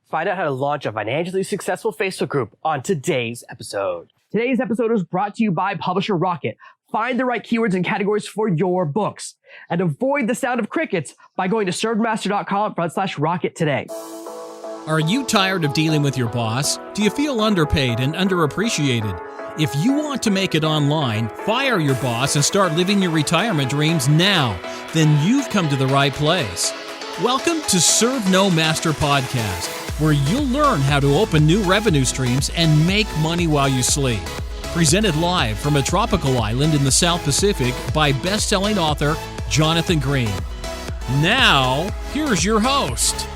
Find out how to launch a financially successful Facebook group on today's episode. Today's episode is brought to you by Publisher Rocket. Find the right keywords and categories for your books and avoid the sound of crickets by going to servedmaster.com/rocket today. Are you tired of dealing with your boss? Do you feel underpaid and underappreciated? If you want to make it online, fire your boss and start living your retirement dreams now, then you've come to the right place. Welcome to Serve No Master Podcast, where you'll learn how to open new revenue streams and make money while you sleep. Presented live from a tropical island in the South Pacific by best-selling author Jonathan Green. Now, here's your host.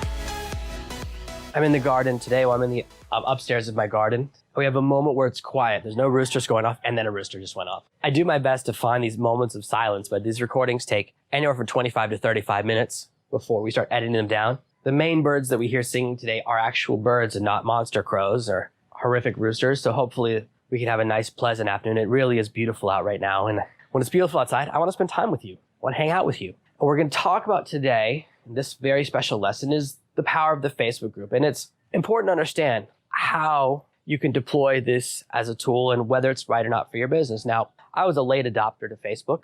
I'm in the garden today. Well, I'm in the upstairs of my garden. We have a moment where it's quiet. There's no roosters going off, and then a rooster just went off. I do my best to find these moments of silence, but these recordings take anywhere from 25 to 35 minutes before we start editing them down. The main birds that we hear singing today are actual birds and not monster crows or horrific roosters. So hopefully we can have a nice, pleasant afternoon. It really is beautiful out right now. And when it's beautiful outside, I want to spend time with you. I want to hang out with you. What we're going to talk about today, this very special lesson, is the power of the Facebook group. And it's important to understand how you can deploy this as a tool and whether it's right or not for your business. Now, I was a late adopter to Facebook.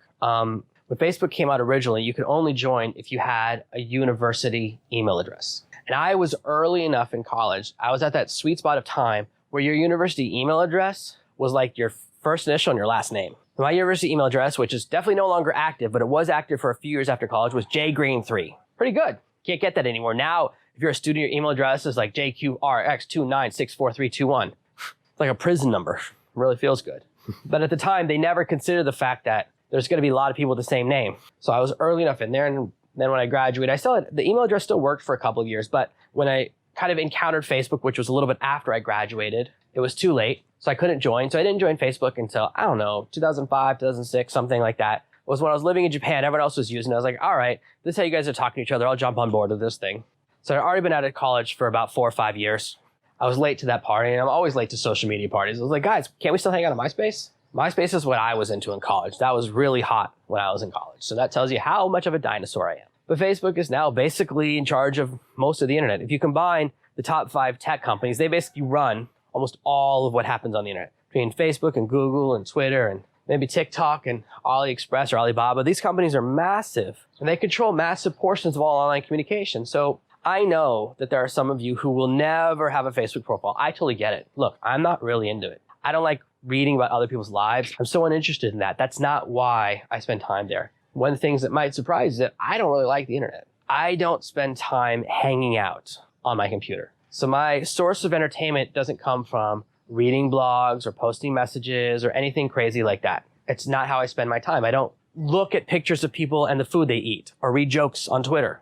When Facebook came out originally, you could only join if you had a university email address. And I was early enough in college. I was at that sweet spot of time where your university email address was like your first initial and your last name. My university email address, which is definitely no longer active, but it was active for a few years after college, was jgreen3. Pretty good. Can't get that anymore. Now, if you're a student, your email address is like JQRX29643221. It's like a prison number. It really feels good. But at the time, they never considered the fact that there's going to be a lot of people with the same name. So I was early enough in there. And then when I graduated, the email address still worked for a couple of years. But when I kind of encountered Facebook, which was a little bit after I graduated, it was too late. So I couldn't join. So I didn't join Facebook until, 2005, 2006, something like that. It was when I was living in Japan. Everyone else was using it. I was like, all right, this is how you guys are talking to each other. I'll jump on board with this thing. So I'd already been out of college for about 4 or 5 years. I was late to that party, and I'm always late to social media parties. I was like, guys, can't we still hang out on MySpace? MySpace is what I was into in college. That was really hot when I was in college. So that tells you how much of a dinosaur I am. But Facebook is now basically in charge of most of the internet. If you combine the top 5 tech companies, they basically run almost all of what happens on the internet. Between Facebook and Google and Twitter and maybe TikTok and AliExpress or Alibaba, these companies are massive and they control massive portions of all online communication. So I know that there are some of you who will never have a Facebook profile. I totally get it. Look, I'm not really into it. I don't like reading about other people's lives. I'm so uninterested in that. That's not why I spend time there. One of the things that might surprise you is that I don't really like the internet. I don't spend time hanging out on my computer. So my source of entertainment doesn't come from reading blogs or posting messages or anything crazy like that. It's not how I spend my time. I don't look at pictures of people and the food they eat or read jokes on Twitter.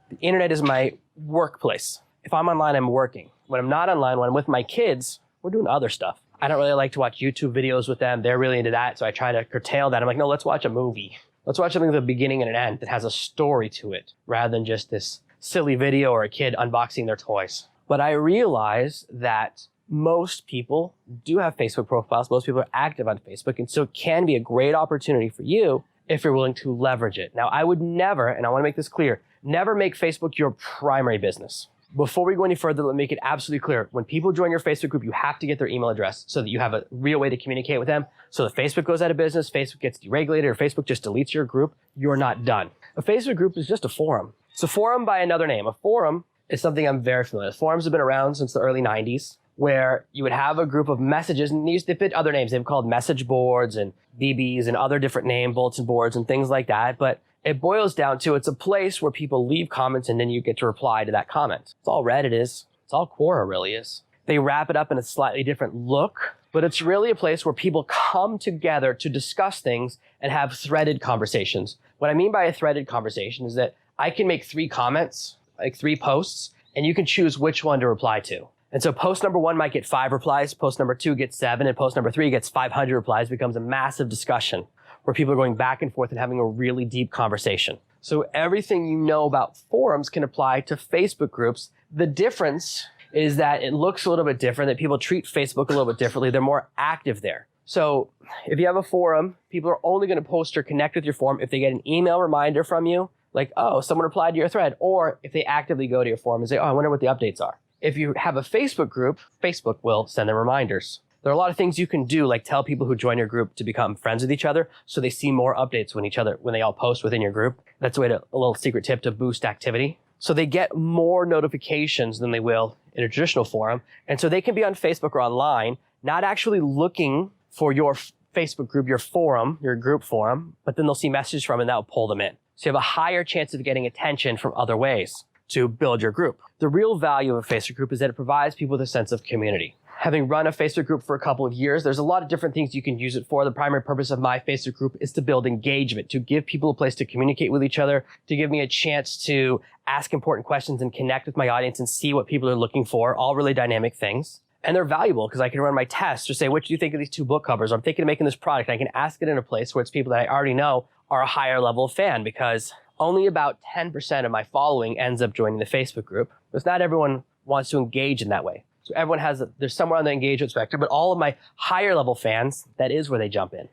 The internet is my workplace. If I'm online, I'm working. When I'm not online, when I'm with my kids, we're doing other stuff. I don't really like to watch YouTube videos with them. They're really into that, so I try to curtail that. I'm like, no, let's watch a movie. Let's watch something with a beginning and an end that has a story to it, rather than just this silly video or a kid unboxing their toys. But I realize that most people do have Facebook profiles. Most people are active on Facebook, and so it can be a great opportunity for you if you're willing to leverage it. Now, I would never, and I want to make this clear, never make Facebook your primary business. Before we go any further, let me make it absolutely clear. When people join your Facebook group, you have to get their email address so that you have a real way to communicate with them. So if Facebook goes out of business, Facebook gets deregulated, or Facebook just deletes your group, you're not done. A Facebook group is just a forum. It's a forum by another name. A forum is something I'm very familiar with. Forums have been around since the early 90s, where you would have a group of messages, and they fit other names. They've called message boards and BBs and other different name bulletin boards and things like that. But it boils down to it's a place where people leave comments and then you get to reply to that comment. It's all Reddit is. It's all Quora really is. They wrap it up in a slightly different look, but it's really a place where people come together to discuss things and have threaded conversations. What I mean by a threaded conversation is that I can make 3 comments, like 3 posts, and you can choose which one to reply to. And so post number 1 might get 5 replies, post number 2 gets 7, and post number 3 gets 500 replies. It becomes a massive discussion where people are going back and forth and having a really deep conversation. So everything you know about forums can apply to Facebook groups. The difference is that it looks a little bit different, that people treat Facebook a little bit differently. They're more active there. So if you have a forum, people are only going to post or connect with your forum if they get an email reminder from you, like, oh, someone replied to your thread, or if they actively go to your forum and say, oh, I wonder what the updates are. If you have a Facebook group, Facebook will send them reminders. There are a lot of things you can do, like tell people who join your group to become friends with each other so they see more updates when they all post within your group. That's a little secret tip to boost activity. So they get more notifications than they will in a traditional forum. And so they can be on Facebook or online, not actually looking for your Facebook group, your forum, your group forum, but then they'll see messages from it and that will pull them in. So you have a higher chance of getting attention from other ways to build your group. The real value of a Facebook group is that it provides people with a sense of community. Having run a Facebook group for a couple of years, there's a lot of different things you can use it for. The primary purpose of my Facebook group is to build engagement, to give people a place to communicate with each other, to give me a chance to ask important questions and connect with my audience and see what people are looking for, all really dynamic things. And they're valuable because I can run my tests or say, what do you think of these 2 book covers? Or I'm thinking of making this product. I can ask it in a place where it's people that I already know are a higher level fan, because only about 10% of my following ends up joining the Facebook group. Because not everyone wants to engage in that way. So everyone there's somewhere on the engagement spectrum, but all of my higher level fans, that is where they jump in.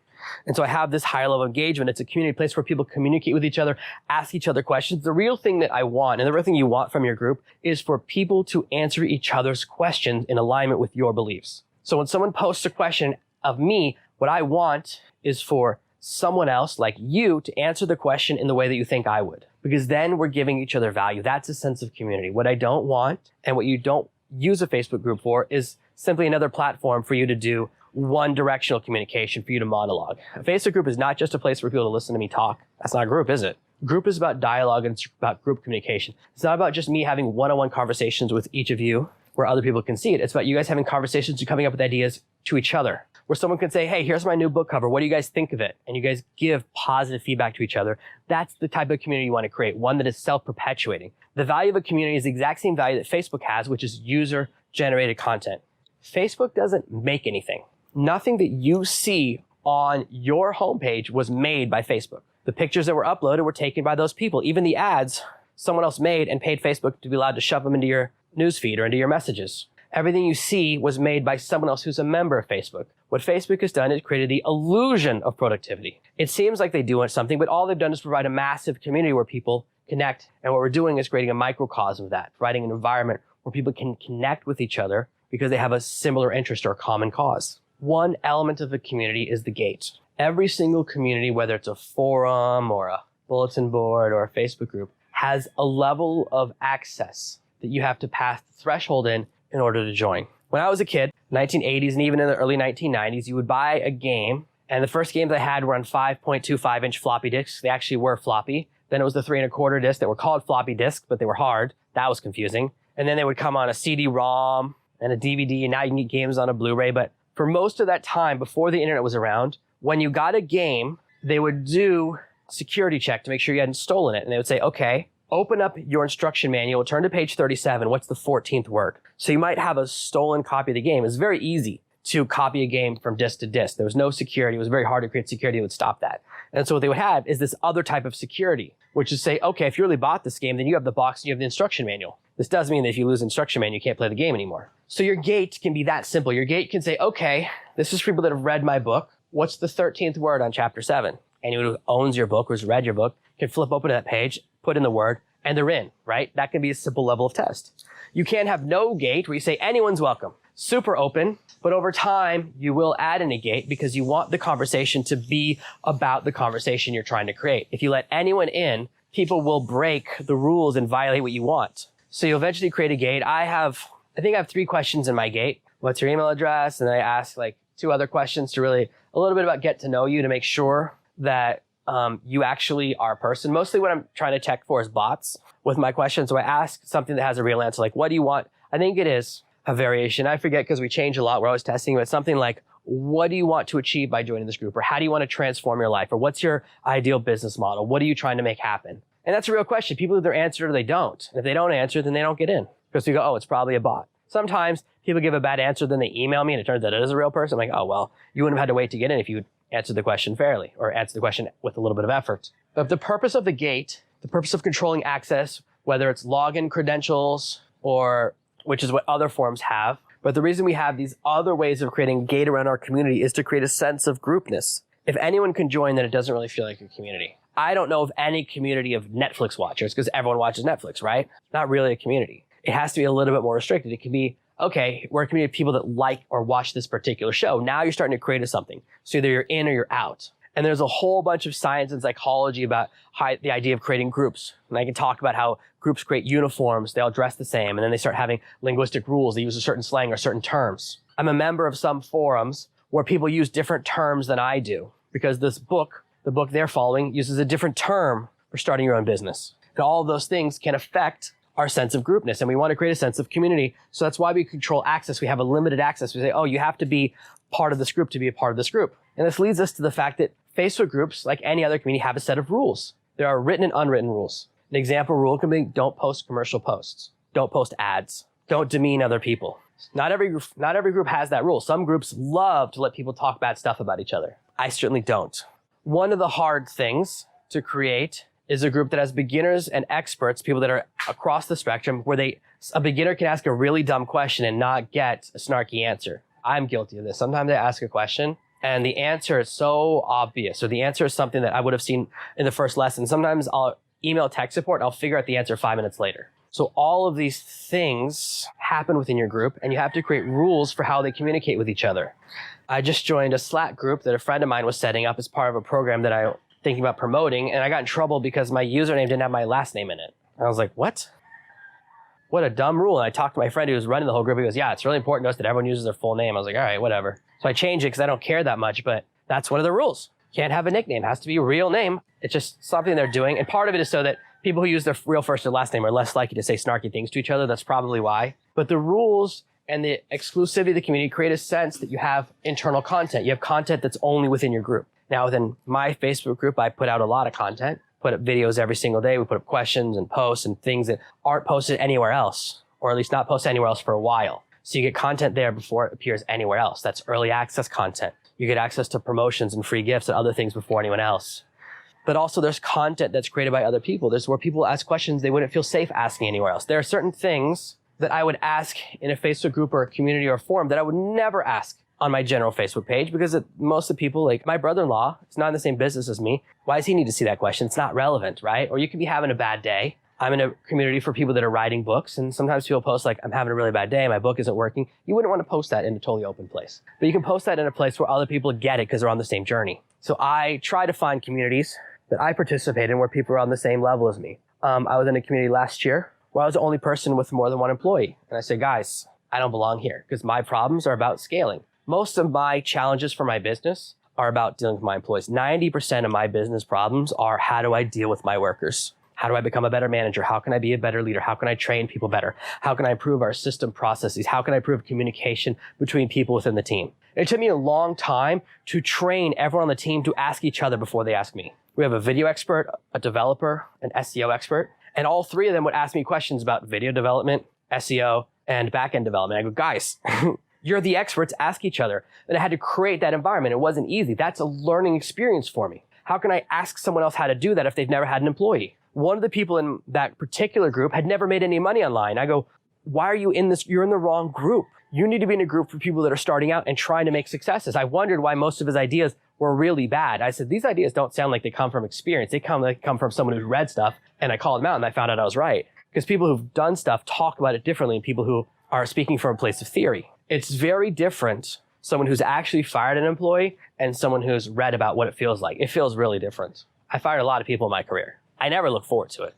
And so I have this higher level engagement. It's a community place where people communicate with each other, ask each other questions. The real thing that I want, and the real thing you want from your group, is for people to answer each other's questions in alignment with your beliefs. So when someone posts a question of me, what I want is for someone else like you to answer the question in the way that you think I would, because then we're giving each other value. That's a sense of community. What I don't want, and what you don't use a Facebook group for, is simply another platform for you to do one directional communication, for you to monologue. A Facebook group is not just a place for people to listen to me talk. That's not a group, is it? Group is about dialogue and it's about group communication. It's not about just me having one-on-one conversations with each of you where other people can see it. It's about you guys having conversations and coming up with ideas to each other, where someone can say, hey, here's my new book cover. What do you guys think of it? And you guys give positive feedback to each other. That's the type of community you want to create, one that is self-perpetuating. The value of a community is the exact same value that Facebook has, which is user-generated content. Facebook doesn't make anything. Nothing that you see on your homepage was made by Facebook. The pictures that were uploaded were taken by those people. Even the ads someone else made and paid Facebook to be allowed to shove them into your newsfeed or into your messages. Everything you see was made by someone else who's a member of Facebook. What Facebook has done is created the illusion of productivity. It seems like they do something, but all they've done is provide a massive community where people connect. And what we're doing is creating a microcosm of that, providing an environment where people can connect with each other because they have a similar interest or a common cause. One element of the community is the gate. Every single community, whether it's a forum or a bulletin board or a Facebook group, has a level of access that you have to pass the threshold in order to join. When I was a kid, 1980s and even in the early 1990s, you would buy a game, and the first games I had were on 5.25-inch floppy disks. They actually were floppy. Then it was the 3.25 discs that were called floppy disks, but they were hard. That was confusing. And then they would come on a CD-ROM and a DVD, and now you can get games on a Blu-ray. But for most of that time, before the internet was around, when you got a game, they would do a security check to make sure you hadn't stolen it. And they would say, okay, open up your instruction manual, turn to page 37. What's the 14th word? So you might have a stolen copy of the game. It's very easy to copy a game from disc to disc. There was no security. It was very hard to create security that would stop that. And so what they would have is this other type of security, which is say, okay, if you really bought this game, then you have the box and you have the instruction manual. This does mean that if you lose the instruction manual, you can't play the game anymore. So your gate can be that simple. Your gate can say, okay, this is for people that have read my book. What's the 13th word on chapter 7? Anyone who owns your book or has read your book can flip open to that page, put in the word, and they're in, right? That can be a simple level of test. You can have no gate where you say anyone's welcome. Super open, but over time, you will add in a gate because you want the conversation to be about the conversation you're trying to create. If you let anyone in, people will break the rules and violate what you want. So you'll eventually create a gate. I think I have 3 questions in my gate. What's your email address? And then I ask like 2 other questions to really, a little bit about get to know you to make sure that you actually are a person. Mostly what I'm trying to check for is bots with my questions. So I ask something that has a real answer, like, what do you want? I think it is a variation. I forget because we change a lot. We're always testing, but something like, what do you want to achieve by joining this group? Or how do you want to transform your life? Or what's your ideal business model? What are you trying to make happen? And that's a real question. People either answer or they don't. And if they don't answer, then they don't get in. Because we go, oh, it's probably a bot. Sometimes people give a bad answer, then they email me and it turns out it is a real person. I'm like, oh, well, you wouldn't have had to wait to get in if you answered the question fairly or answered the question with a little bit of effort. But the purpose of the gate, the purpose of controlling access, whether it's login credentials or which is what other forums have. But the reason we have these other ways of creating a gate around our community is to create a sense of groupness. If anyone can join, then it doesn't really feel like a community. I don't know of any community of Netflix watchers because everyone watches Netflix, right? Not really a community. It has to be a little bit more restricted. It can be, okay, we're a community of people that like or watch this particular show. Now you're starting to create something. So either you're in or you're out. And there's a whole bunch of science and psychology about the idea of creating groups. And I can talk about how groups create uniforms. They all dress the same. And then they start having linguistic rules. They use a certain slang or certain terms. I'm a member of some forums where people use different terms than I do, because this book, the book they're following, uses a different term for starting your own business. And all of those things can affect our sense of groupness, and we want to create a sense of community. So that's why we control access. We have a limited access. We say, oh, you have to be part of this group to be a part of this group. And this leads us to the fact that Facebook groups, like any other community, have a set of rules. There are written and unwritten rules. An example rule can be, don't post commercial posts. Don't post ads. Don't demean other people. Not every group has that rule. Some groups love to let people talk bad stuff about each other. I certainly don't. One of the hard things to create is a group that has beginners and experts, people that are across the spectrum, where a beginner can ask a really dumb question and not get a snarky answer. I'm guilty of this. Sometimes I ask a question and the answer is so obvious, or the answer is something that I would have seen in the first lesson. Sometimes I'll email tech support and I'll figure out the answer 5 minutes later. So all of these things happen within your group, and you have to create rules for how they communicate with each other. I just joined a Slack group that a friend of mine was setting up as part of a program that I thinking about promoting, and I got in trouble because my username didn't have my last name in it. And I was like, what? What a dumb rule. And I talked to my friend who was running the whole group. He goes, yeah, it's really important to us that everyone uses their full name. I was like, all right, whatever. So I changed it because I don't care that much, but that's one of the rules. Can't have a nickname. It has to be a real name. It's just something they're doing. And part of it is so that people who use their real first or last name are less likely to say snarky things to each other. That's probably why. But the rules and the exclusivity of the community create a sense that you have internal content. You have content that's only within your group. Now, within my Facebook group, I put out a lot of content, put up videos every single day. We put up questions and posts and things that aren't posted anywhere else, or at least not posted anywhere else for a while. So you get content there before it appears anywhere else. That's early access content. You get access to promotions and free gifts and other things before anyone else. But also there's content that's created by other people. There's where people ask questions they wouldn't feel safe asking anywhere else. There are certain things that I would ask in a Facebook group or a community or a forum that I would never ask on my general Facebook page, because most of the people, like my brother-in-law, is not in the same business as me. Why does he need to see that question? It's not relevant, right? Or you could be having a bad day. I'm in a community for people that are writing books, and sometimes people post like, I'm having a really bad day, my book isn't working. You wouldn't want to post that in a totally open place. But you can post that in a place where other people get it because they're on the same journey. So I try to find communities that I participate in where people are on the same level as me. I was in a community last year where I was the only person with more than one employee. And I said, guys, I don't belong here because my problems are about scaling. Most of my challenges for my business are about dealing with my employees. 90% of my business problems are, how do I deal with my workers? How do I become a better manager? How can I be a better leader? How can I train people better? How can I improve our system processes? How can I improve communication between people within the team? It took me a long time to train everyone on the team to ask each other before they ask me. We have a video expert, a developer, an SEO expert, and all three of them would ask me questions about video development, SEO, and backend development. I go, guys, you're the experts, ask each other. And I had to create that environment. It wasn't easy. That's a learning experience for me. How can I ask someone else how to do that if they've never had an employee? One of the people in that particular group had never made any money online. I go, why are you in this? You're in the wrong group. You need to be in a group for people that are starting out and trying to make successes. I wondered why most of his ideas were really bad. I said, these ideas don't sound like they come from experience. They come from someone who's read stuff. And I called him out and I found out I was right. Because people who've done stuff talk about it differently than people who are speaking from a place of theory. It's very different, someone who's actually fired an employee and someone who's read about what it feels like. It feels really different. I fired a lot of people in my career. I never look forward to it.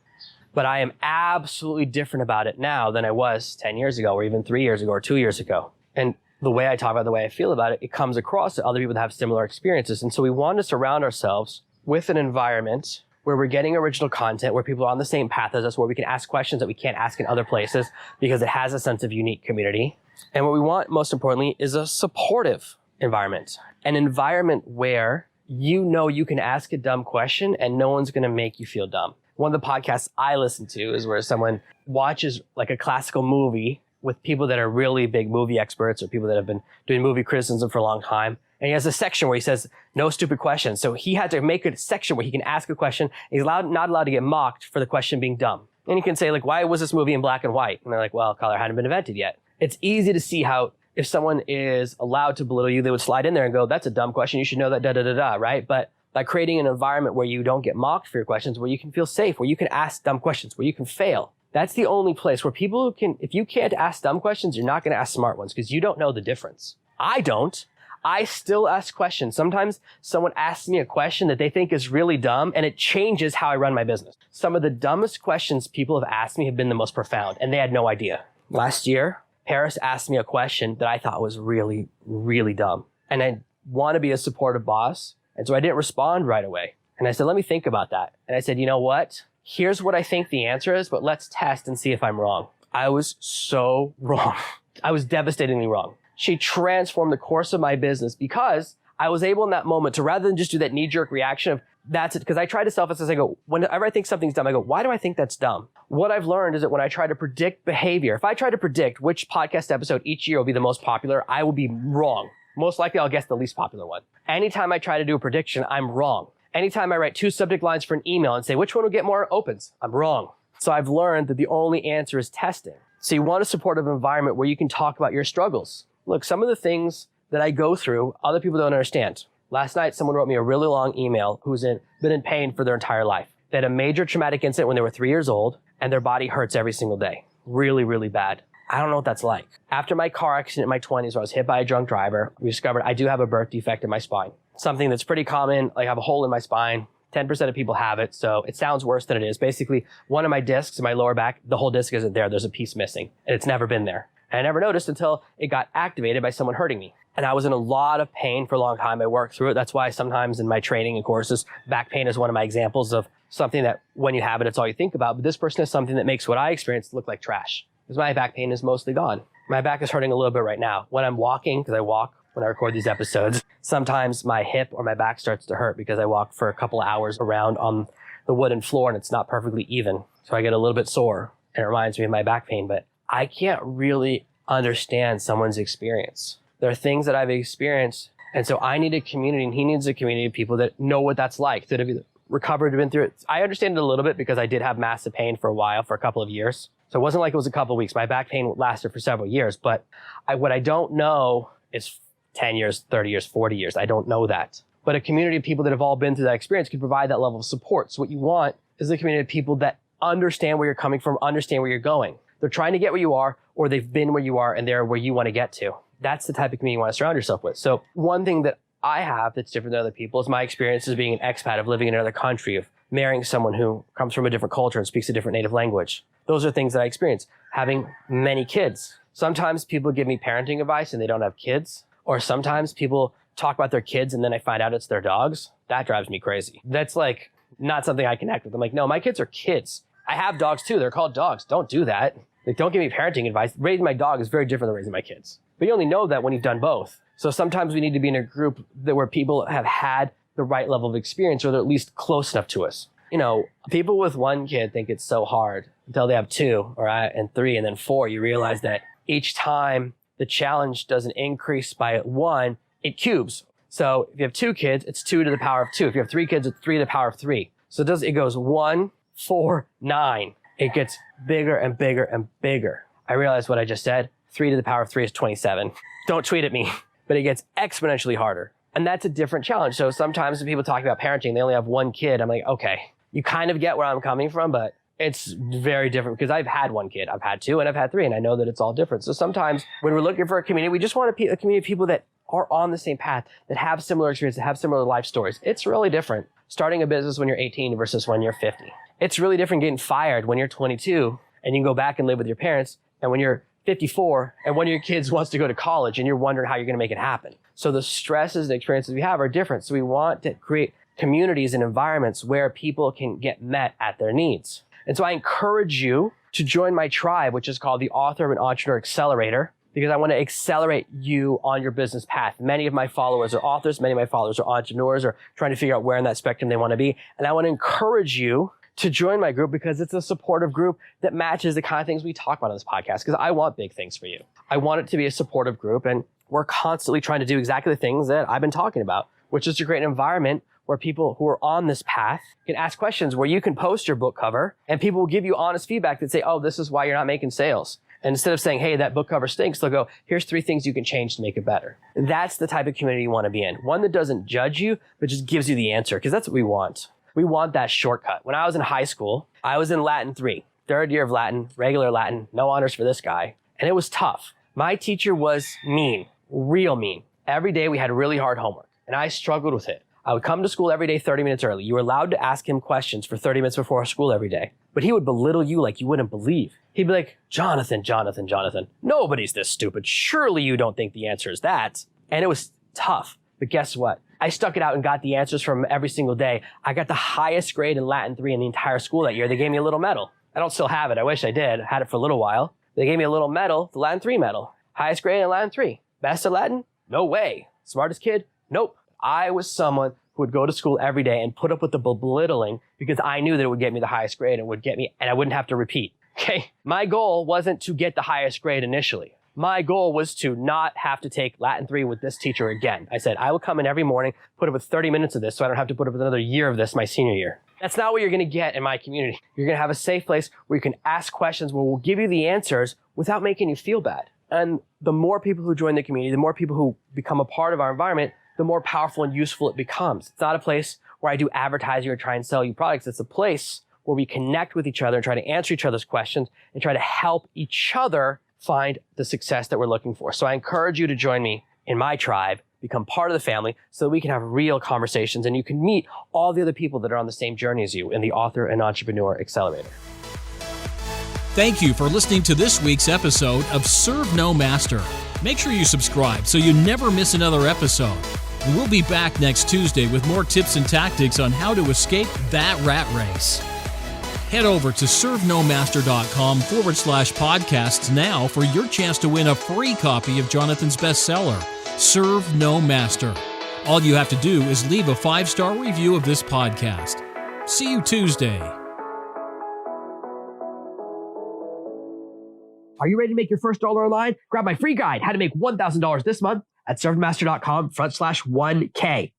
But I am absolutely different about it now than I was 10 years ago, or even 3 years ago, or 2 years ago. And the way I talk about it, the way I feel about it, it comes across to other people that have similar experiences. And so we want to surround ourselves with an environment where we're getting original content, where people are on the same path as us, where we can ask questions that we can't ask in other places because it has a sense of unique community. And what we want, most importantly, is a supportive environment. An environment where you know you can ask a dumb question and no one's going to make you feel dumb. One of the podcasts I listen to is where someone watches like a classical movie with people that are really big movie experts or people that have been doing movie criticism for a long time. And he has a section where he says, no stupid questions. So he had to make a section where he can ask a question. He's not allowed to get mocked for the question being dumb. And you can say, like, why was this movie in black and white? And they're like, well, color hadn't been invented yet. It's easy to see how if someone is allowed to belittle you, they would slide in there and go, that's a dumb question. You should know that, da-da-da-da, right? But by creating an environment where you don't get mocked for your questions, where you can feel safe, where you can ask dumb questions, where you can fail, That's the only place where people can, if you can't ask dumb questions, you're not going to ask smart ones because you don't know the difference. I don't. I still ask questions. Sometimes someone asks me a question that they think is really dumb and it changes how I run my business. Some of the dumbest questions people have asked me have been the most profound and they had no idea. Last year, Paris asked me a question that I thought was really, really dumb. And I want to be a supportive boss. And so I didn't respond right away. And I said, let me think about that. And I said, you know what? Here's what I think the answer is, but let's test and see if I'm wrong. I was so wrong. I was devastatingly wrong. She transformed the course of my business because I was able in that moment to, rather than just do that knee-jerk reaction of, that's it, because I try to self-assess. I go, whenever I think something's dumb, I go, why do I think that's dumb? What I've learned is that when I try to predict behavior, if I try to predict which podcast episode each year will be the most popular, I will be wrong. Most likely I'll guess the least popular one. Anytime I try to do a prediction, I'm wrong. Anytime I write 2 subject lines for an email and say, which one will get more opens? I'm wrong. So I've learned that the only answer is testing. So you want a supportive environment where you can talk about your struggles. Look, some of the things that I go through, other people don't understand. Last night, someone wrote me a really long email who's been in pain for their entire life. They had a major traumatic incident when they were 3 years old, and their body hurts every single day. Really, really bad. I don't know what that's like. After my car accident in my 20s where I was hit by a drunk driver, we discovered I do have a birth defect in my spine. Something that's pretty common, like I have a hole in my spine. 10% of people have it, so it sounds worse than it is. Basically, one of my discs in my lower back, the whole disc isn't there. There's a piece missing, and it's never been there. And I never noticed until it got activated by someone hurting me. And I was in a lot of pain for a long time. I worked through it. That's why sometimes in my training and courses, back pain is one of my examples of something that when you have it, it's all you think about. But this person is something that makes what I experienced look like trash. Because my back pain is mostly gone. My back is hurting a little bit right now. When I'm walking, because I walk when I record these episodes, sometimes my hip or my back starts to hurt because I walk for a couple of hours around on the wooden floor and it's not perfectly even. So I get a little bit sore and it reminds me of my back pain. But I can't really understand someone's experience. There are things that I've experienced, and so I need a community, and he needs a community of people that know what that's like, that have recovered, been through it. I understand it a little bit because I did have massive pain for a while, for a couple of years. So it wasn't like it was a couple of weeks. My back pain lasted for several years, but what I don't know is 10 years, 30 years, 40 years. I don't know that. But a community of people that have all been through that experience can provide that level of support. So what you want is a community of people that understand where you're coming from, understand where you're going. They're trying to get where you are, or they've been where you are and they're where you want to get to. That's the type of community you want to surround yourself with. So one thing that I have that's different than other people is my experience as being an expat, of living in another country, of marrying someone who comes from a different culture and speaks a different native language. Those are things that I experience. Having many kids. Sometimes people give me parenting advice and they don't have kids. Or sometimes people talk about their kids and then I find out it's their dogs. That drives me crazy. That's like not something I connect with. I'm like, no, my kids are kids. I have dogs too. They're called dogs. Don't do that. Like, don't give me parenting advice. Raising my dog is very different than raising my kids. But you only know that when you've done both. So sometimes we need to be in a group where people have had the right level of experience, or they're at least close enough to us. You know, people with one kid think it's so hard until they have 2 and 3 and then 4. You realize that each time the challenge doesn't increase by 1, it cubes. So if you have 2 kids, it's 2 to the power of 2. If you have 3 kids, it's 3 to the power of 3. So it goes 1, 4, 9. It gets bigger and bigger and bigger. I realized what I just said. 3 to the power of 3 is 27. Don't tweet at me. But it gets exponentially harder. And that's a different challenge. So sometimes when people talk about parenting, they only have 1 kid. I'm like, okay, you kind of get where I'm coming from, but it's very different because I've had 1 kid. I've had 2 and I've had 3, and I know that it's all different. So sometimes when we're looking for a community, we just want a community of people that are on the same path, that have similar experiences, that have similar life stories. It's really different starting a business when you're 18 versus when you're 50. It's really different getting fired when you're 22 and you can go back and live with your parents, and when you're 54 and one of your kids wants to go to college and you're wondering how you're going to make it happen. So the stresses and experiences we have are different. So we want to create communities and environments where people can get met at their needs. And so I encourage you to join my tribe, which is called the Author of an Entrepreneur Accelerator, because I want to accelerate you on your business path. Many of my followers are authors. Many of my followers are entrepreneurs, or trying to figure out where in that spectrum they want to be. And I want to encourage you to join my group because it's a supportive group that matches the kind of things we talk about on this podcast, because I want big things for you. I want it to be a supportive group, and we're constantly trying to do exactly the things that I've been talking about, which is to create an environment where people who are on this path can ask questions, where you can post your book cover and people will give you honest feedback that say, oh, this is why you're not making sales. And instead of saying, hey, that book cover stinks, they'll go, here's 3 things you can change to make it better. And that's the type of community you want to be in. One that doesn't judge you, but just gives you the answer, because that's what we want. We want that shortcut. When I was in high school, I was in Latin 3. third year of Latin, regular Latin, no honors for this guy. And it was tough. My teacher was mean, real mean. Every day we had really hard homework and I struggled with it. I would come to school every day 30 minutes early. You were allowed to ask him questions for 30 minutes before school every day. But he would belittle you like you wouldn't believe. He'd be like, Jonathan, nobody's this stupid. Surely you don't think the answer is that. And it was tough. But guess what? I stuck it out and got the answers from every single day. I got the highest grade in Latin 3 in the entire school that year. They gave me a little medal. I don't still have it. I wish I did. I had it for a little while. They gave me a little medal, the Latin 3 medal. Highest grade in Latin 3. Best at Latin? No way. Smartest kid? Nope. I was someone who would go to school every day and put up with the belittling because I knew that it would get me the highest grade and I wouldn't have to repeat. Okay. My goal wasn't to get the highest grade initially. My goal was to not have to take Latin 3 with this teacher again. I said, I will come in every morning, put up with 30 minutes of this so I don't have to put up with another year of this my senior year. That's not what you're going to get in my community. You're going to have a safe place where you can ask questions where we'll give you the answers without making you feel bad. And the more people who join the community, the more people who become a part of our environment, the more powerful and useful it becomes. It's not a place where I do advertising or try and sell you products. It's a place where we connect with each other and try to answer each other's questions and try to help each other find the success that we're looking for. So I encourage you to join me in my tribe, become part of the family so that we can have real conversations and you can meet all the other people that are on the same journey as you in the Author and Entrepreneur Accelerator. Thank you for listening to this week's episode of Serve No Master. Make sure you subscribe so you never miss another episode. And we'll be back next Tuesday with more tips and tactics on how to escape that rat race. Head over to servenomaster.com/podcasts now for your chance to win a free copy of Jonathan's bestseller, Serve No Master. All you have to do is leave a 5-star review of this podcast. See you Tuesday. Are you ready to make your first dollar online? Grab my free guide, How to Make $1,000 this month at servenomaster.com/1K.